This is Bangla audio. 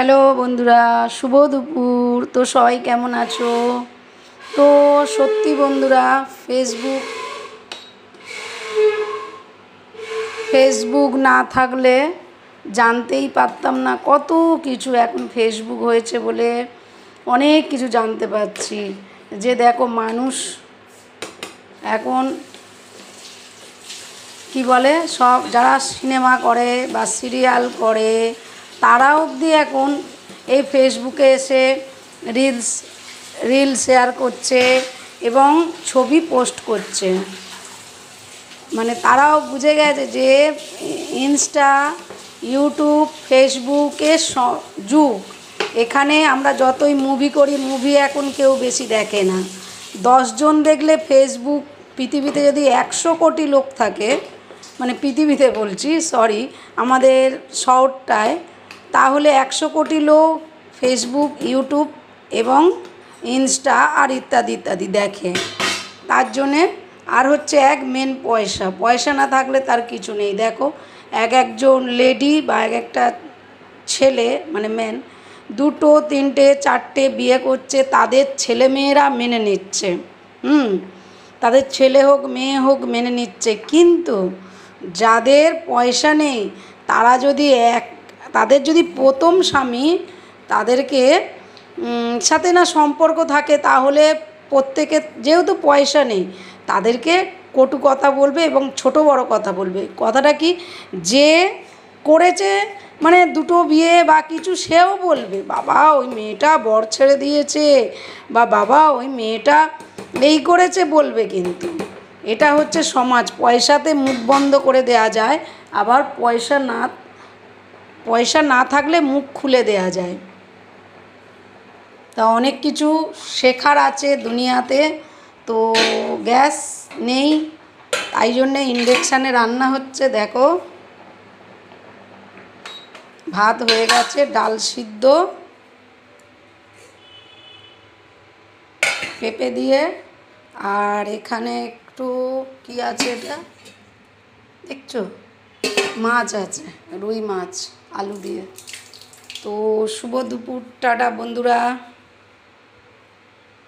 হ্যালো বন্ধুরা, শুভ দুপুর। তো সবাই কেমন আছো? তো সত্যি বন্ধুরা, ফেসবুক না থাকলে জানতেই পারতাম না কত কিছু। এখন ফেসবুক হয়েছে বলে অনেক কিছু জানতে পারছি। যে দেখো, মানুষ এখন কি বলে, সব যারা সিনেমা করে বা সিরিয়াল করে তারা অবধি এখন এই ফেসবুকে এসে রিল শেয়ার করছে এবং ছবি পোস্ট করছে। মানে তারাও বুঝে গেছে যে ইনস্টা, ইউটিউব, ফেসবুকের যুগ। এখানে আমরা যতই মুভি করি, মুভি এখন কেউ বেশি দেখে না। 10 জন দেখলে ফেসবুক, পৃথিবীতে যদি 100 কোটি লোক থাকে, মানে পৃথিবীতে বলছি, সরি, আমাদের শহরটায়, তাহলে 100 কোটি লোক ফেসবুক, ইউটিউব এবং ইনস্টা আর ইত্যাদি ইত্যাদি দেখে। তার জন্যে আর হচ্ছে এক মেন পয়সা। পয়সা না থাকলে তার কিছু নেই। দেখো, একজন লেডি বা একটা ছেলে, মানে মেন, 2, 3, 4 বিয়ে করছে, তাদের ছেলে মেয়েরা মেনে নিচ্ছে। তাদের ছেলে হোক মেয়ে হোক মেনে নিচ্ছে। কিন্তু যাদের পয়সা নেই, তারা যদি তাদের যদি প্রথম স্বামী তাদেরকে সাথে না সম্পর্ক থাকে, তাহলে প্রত্যেকে, যেহেতু পয়সা নেই, তাদেরকে কটু কথা বলবে এবং ছোট বড় কথা বলবে। কথাটা কি, যে করেছে মানে 2 বিয়ে বা কিছু, সেও বলবে বাবা ওই মেয়েটা বর ছেড়ে দিয়েছে, বা বাবা ওই মেয়েটা এই করেছে বলবে। কিন্তু এটা হচ্ছে সমাজ। পয়সাতে মুখ বন্ধ করে দেয়া যায়, আবার পয়সা না থাকলে মুখ খুলে দেয়া যায়। তা অনেক কিছু শেখার আছে দুনিয়াতে। তো গ্যাস নেই, তাই জন্যে ইন্ডাকশানে রান্না হচ্ছে। দেখো, ভাত হয়ে গেছে, ডাল সিদ্ধ পেঁপে দিয়ে, আর এখানে একটু কি আছে এটা দেখছো, মাছ আছে, রুই মাছ আলু দিয়ে। তো শুভ দুপুর, টাটা বন্ধুরা।